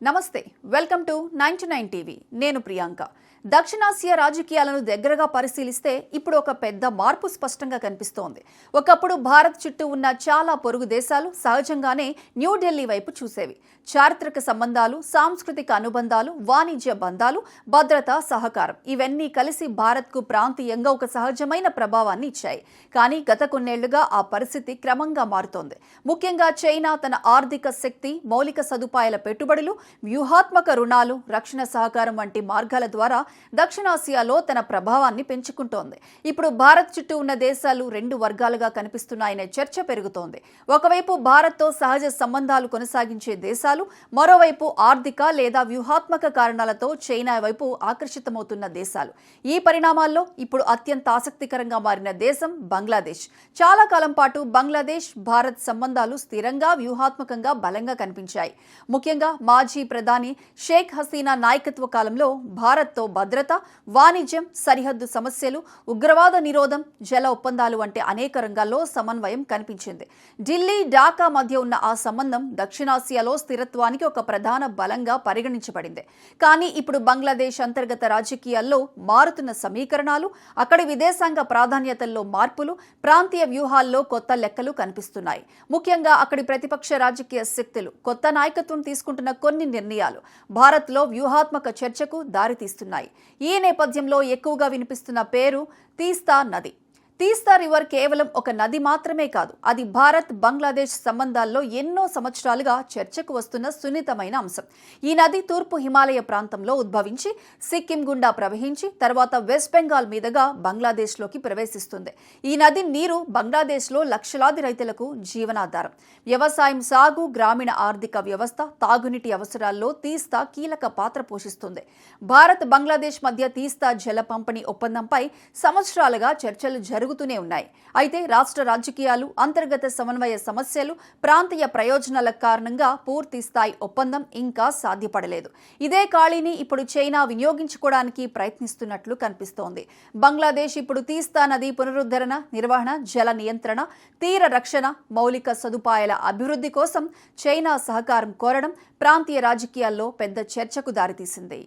నమస్తే welcome to 99 TV నేను ప్రియాంక దక్షిణాసియా రాజకీయాలను దగ్గరగా పరిశీలిస్తే ఇప్పుడు ఒక పెద్ద మార్పు స్పష్టంగా కనిపిస్తోంది. ఒకప్పుడు భారత్ చుట్టూ ఉన్న చాలా పొరుగు దేశాలు సహజంగానే న్యూఢిల్లీ వైపు చూసేవి. చారిత్రక సంబంధాలు, సాంస్కృతిక అనుబంధాలు, వాణిజ్య బంధాలు, భద్రత, సహకారం ఇవన్నీ కలిసి భారత్కు ప్రాంతీయంగా ఒక సహజమైన ప్రభావాన్ని ఇచ్చాయి. కానీ గత కొన్నేళ్లుగా ఆ పరిస్థితి క్రమంగా మారుతోంది. ముఖ్యంగా చైనా తన ఆర్థిక శక్తి, మౌలిక సదుపాయాల పెట్టుబడులు, వ్యూహాత్మక రుణాలు, రక్షణ సహకారం వంటి మార్గాల ద్వారా దక్షిణాసియాలో తన ప్రభావాన్ని పెంచుకుంటోంది. ఇప్పుడు భారత్ చుట్టూ ఉన్న దేశాలు రెండు వర్గాలుగా కనిపిస్తున్నాయనే చర్చ పెరుగుతోంది. ఒకవైపు భారత్తో సహజ సంబంధాలు కొనసాగించే దేశాలు, మరోవైపు ఆర్థిక లేదా వ్యూహాత్మక కారణాలతో చైనా వైపు ఆకర్షితమవుతున్న దేశాలు. ఈ పరిణామాల్లో ఇప్పుడు అత్యంత ఆసక్తికరంగా మారిన దేశం బంగ్లాదేశ్. చాలా కాలం పాటు బంగ్లాదేశ్ భారత్ సంబంధాలు స్థిరంగా, వ్యూహాత్మకంగా బలంగా కనిపించాయి. ముఖ్యంగా మాజీ ప్రధాని షేక్ హసీనా నాయకత్వ కాలంలో భారత్తో భద్రత, వాణిజ్యం, సరిహద్దు సమస్యలు, ఉగ్రవాద నిరోధం, జల ఒప్పందాలు వంటి అనేక రంగాల్లో సమన్వయం కనిపించింది. ఢిల్లీ, ఢాకా మధ్య ఉన్న ఆ సంబంధం దక్షిణాసియాలో స్థిరత్వానికి ఒక ప్రధాన బలంగా పరిగణించబడింది. కానీ ఇప్పుడు బంగ్లాదేశ్ అంతర్గత రాజకీయాల్లో మారుతున్న సమీకరణాలు, అక్కడి విదేశాంగ ప్రాధాన్యతల్లో మార్పులు, ప్రాంతీయ వ్యూహాల్లో కొత్త లెక్కలు కనిపిస్తున్నాయి. ముఖ్యంగా అక్కడి ప్రతిపక్ష రాజకీయ శక్తులు కొత్త నాయకత్వం తీసుకుంటున్న కొన్ని నిర్ణయాలు భారత్లో వ్యూహాత్మక చర్చకు దారితీస్తున్నాయి. ఈ నేపథ్యంలో ఎక్కువగా వినిపిస్తున్న పేరు తీస్తా నది. తీస్తా రివర్ కేవలం ఒక నది మాత్రమే కాదు, అది భారత్ బంగ్లాదేశ్ సంబంధాల్లో ఎన్నో సంవత్సరాలుగా చర్చకు వస్తున్న సున్నితమైన అంశం. ఈ నది తూర్పు హిమాలయ ప్రాంతంలో ఉద్భవించి సిక్కిం గుండా ప్రవహించి తర్వాత వెస్ట్ బెంగాల్ మీదుగా బంగ్లాదేశ్లోకి ప్రవేశిస్తుంది. ఈ నది నీరు బంగ్లాదేశ్లో లక్షలాది రైతులకు జీవనాధారం. వ్యవసాయం, సాగు, గ్రామీణ ఆర్థిక వ్యవస్థ, తాగునీటి అవసరాల్లో తీస్తా కీలక పాత్ర పోషిస్తుంది. భారత్ బంగ్లాదేశ్ మధ్య తీస్తా జల పంపిణీ ఒప్పందంపై సంవత్సరాలుగా చర్చలు జరుగుతూనే ఉన్నాయి. అయితే రాష్ట్ర రాజకీయాలు, అంతర్గత సమన్వయ సమస్యలు, ప్రాంతీయ ప్రయోజనాల కారణంగా పూర్తి స్థాయి ఒప్పందం ఇంకా సాధ్యపడలేదు. ఇదే ఖాళీని ఇప్పుడు చైనా వినియోగించుకోవడానికి ప్రయత్నిస్తున్నట్లు కనిపిస్తోంది. బంగ్లాదేశ్ ఇప్పుడు తీస్తా నది పునరుద్ధరణ, నిర్వహణ, జల నియంత్రణ, తీర రక్షణ, మౌలిక సదుపాయాల అభివృద్ధి కోసం చైనా సహకారం కోరడం ప్రాంతీయ రాజకీయాల్లో పెద్ద చర్చకు దారితీసింది.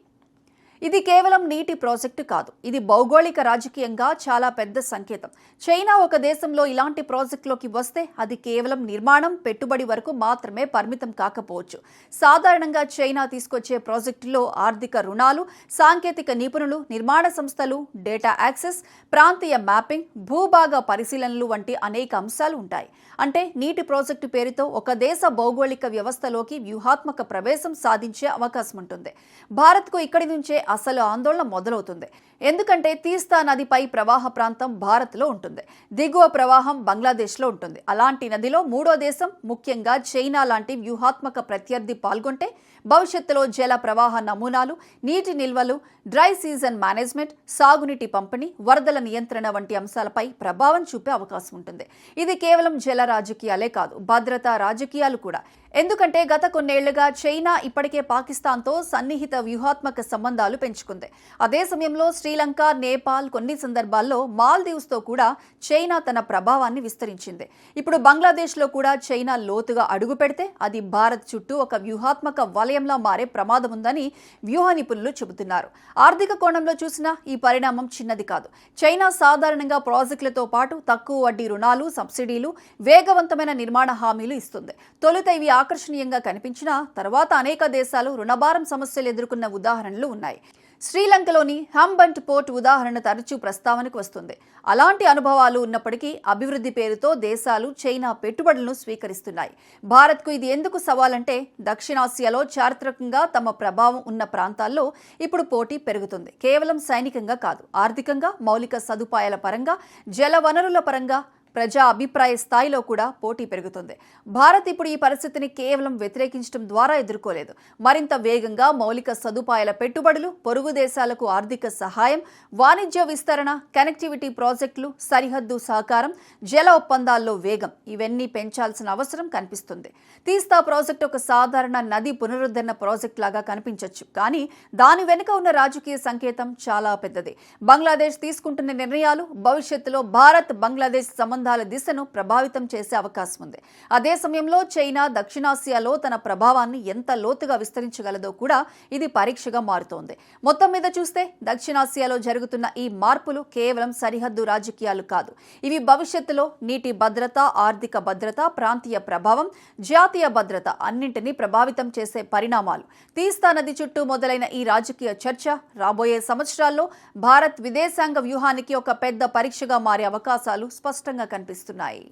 ఇది కేవలం నీటి ప్రాజెక్టు కాదు, ఇది భౌగోళిక రాజకీయంగా చాలా పెద్ద సంకేతం. చైనా ఒక దేశంలో ఇలాంటి ప్రాజెక్టులోకి వస్తే అది కేవలం నిర్మాణం, పెట్టుబడి వరకు మాత్రమే పరిమితం కాకపోవచ్చు. సాధారణంగా చైనా తీసుకొచ్చే ప్రాజెక్టులో ఆర్థిక రుణాలు, సాంకేతిక నిపుణులు, నిర్మాణ సంస్థలు, డేటా యాక్సెస్, ప్రాంతీయ మ్యాపింగ్, భూభాగ పరిశీలనలు వంటి అనేక అంశాలు ఉంటాయి. అంటే నీటి ప్రాజెక్టు పేరుతో ఒక దేశ భౌగోళిక వ్యవస్థలోకి వ్యూహాత్మక ప్రవేశం సాధించే అవకాశం ఉంటుంది. భారత్కు ఇక్కడి నుంచే అసలు ఆందోళన మొదలవుతుంది. ఎందుకంటే తీస్తా నదిపై ప్రవాహ ప్రాంతం భారత్లో ఉంటుంది, దిగువ ప్రవాహం బంగ్లాదేశ్లో ఉంటుంది. అలాంటి నదిలో మూడో దేశం, ముఖ్యంగా చైనా లాంటి వ్యూహాత్మక ప్రత్యర్థి పాల్గొంటే భవిష్యత్తులో జల ప్రవాహ నమూనాలు, నీటి నిల్వలు, డ్రై సీజన్ మేనేజ్మెంట్, సాగునీటి పంపిణీ, వరదల నియంత్రణ వంటి అంశాలపై ప్రభావం చూపే అవకాశం ఉంటుంది. ఇది కేవలం జల రాజకీయాలే కాదు, భద్రతా రాజకీయాలు కూడా. ఎందుకంటే గత కొన్నేళ్లుగా చైనా ఇప్పటికే పాకిస్తాన్తో సన్నిహిత వ్యూహాత్మక సంబంధాలు పెంచుకుంది. అదే సమయంలో శ్రీలంక, నేపాల్, కొన్ని సందర్భాల్లో మాల్దీవ్స్తో కూడా చైనా తన ప్రభావాన్ని విస్తరించింది. ఇప్పుడు బంగ్లాదేశ్లో కూడా చైనా లోతుగా అడుగు పెడితే అది భారత్ చుట్టూ ఒక వ్యూహాత్మక వలయంలా మారే ప్రమాదం ఉందని వ్యూహ నిపుణులు చెబుతున్నారు. ఆర్థిక కోణంలో చూసినా ఈ పరిణామం చిన్నది కాదు. చైనా సాధారణంగా ప్రాజెక్టులతో పాటు తక్కువ వడ్డీ రుణాలు, సబ్సిడీలు, వేగవంతమైన నిర్మాణ హామీలు ఇస్తుంది. తొలుత ఇవి ఆకర్షణీయంగా కనిపించినా తర్వాత అనేక దేశాలు రుణభారం సమస్యలు ఎదుర్కొన్న ఉదాహరణలు ఉన్నాయి. శ్రీలంకలోని హంబంట్ పోర్ట్ ఉదాహరణ తరచూ ప్రస్తావనకు వస్తుంది. అలాంటి అనుభవాలు ఉన్నప్పటికీ అభివృద్ధి పేరుతో దేశాలు చైనా పెట్టుబడులను స్వీకరిస్తున్నాయి. భారత్కు ఇది ఎందుకు సవాలంటే దక్షిణాసియాలో చారిత్రకంగా తమ ప్రభావం ఉన్న ప్రాంతాల్లో ఇప్పుడు పోటీ పెరుగుతుంది. కేవలం సైనికంగా కాదు, ఆర్థికంగా, మౌలిక సదుపాయాల పరంగా, జల వనరుల పరంగా, ప్రజా అభిప్రాయ స్థాయిలో కూడా పోటీ పెరుగుతుంది. భారత్ ఇప్పుడు ఈ పరిస్థితిని కేవలం వ్యతిరేకించడం ద్వారా ఎదుర్కోలేదు. మరింత వేగంగా మౌలిక సదుపాయాల పెట్టుబడులు, పొరుగు దేశాలకు ఆర్థిక సహాయం, వాణిజ్య విస్తరణ, కనెక్టివిటీ ప్రాజెక్టులు, సరిహద్దు సహకారం, జల ఒప్పందాల్లో వేగం ఇవన్నీ పెంచాల్సిన అవసరం కనిపిస్తుంది. తీస్తా ప్రాజెక్టు ఒక సాధారణ నది పునరుద్ధరణ ప్రాజెక్టు లాగా కనిపించవచ్చు, కానీ దాని వెనుక ఉన్న రాజకీయ సంకేతం చాలా పెద్దది. బంగ్లాదేశ్ తీసుకుంటున్న నిర్ణయాలు భవిష్యత్తులో భారత్ బంగ్లాదేశ్ సంబంధాలు సంబంధాల దిశను ప్రభావితం చేసే అవకాశం ఉంది. అదే సమయంలో చైనా దక్షిణాసియాలో తన ప్రభావాన్ని ఎంత లోతుగా విస్తరించగలదో కూడా ఇది పరీక్షగా మారుతోంది. మొత్తం మీద చూస్తే దక్షిణాసియాలో జరుగుతున్న ఈ మార్పులు కేవలం సరిహద్దు రాజకీయాలు కాదు. ఇవి భవిష్యత్తులో నీటి భద్రత, ఆర్థిక భద్రత, ప్రాంతీయ ప్రభావం, జాతీయ భద్రత అన్నింటినీ ప్రభావితం చేసే పరిణామాలు. తీస్తా నది చుట్టూ మొదలైన ఈ రాజకీయ చర్చ రాబోయే సంవత్సరాల్లో భారత్ విదేశాంగ వ్యూహానికి ఒక పెద్ద పరీక్షగా మారే అవకాశాలు స్పష్టంగా కనిపిస్తున్నాయి.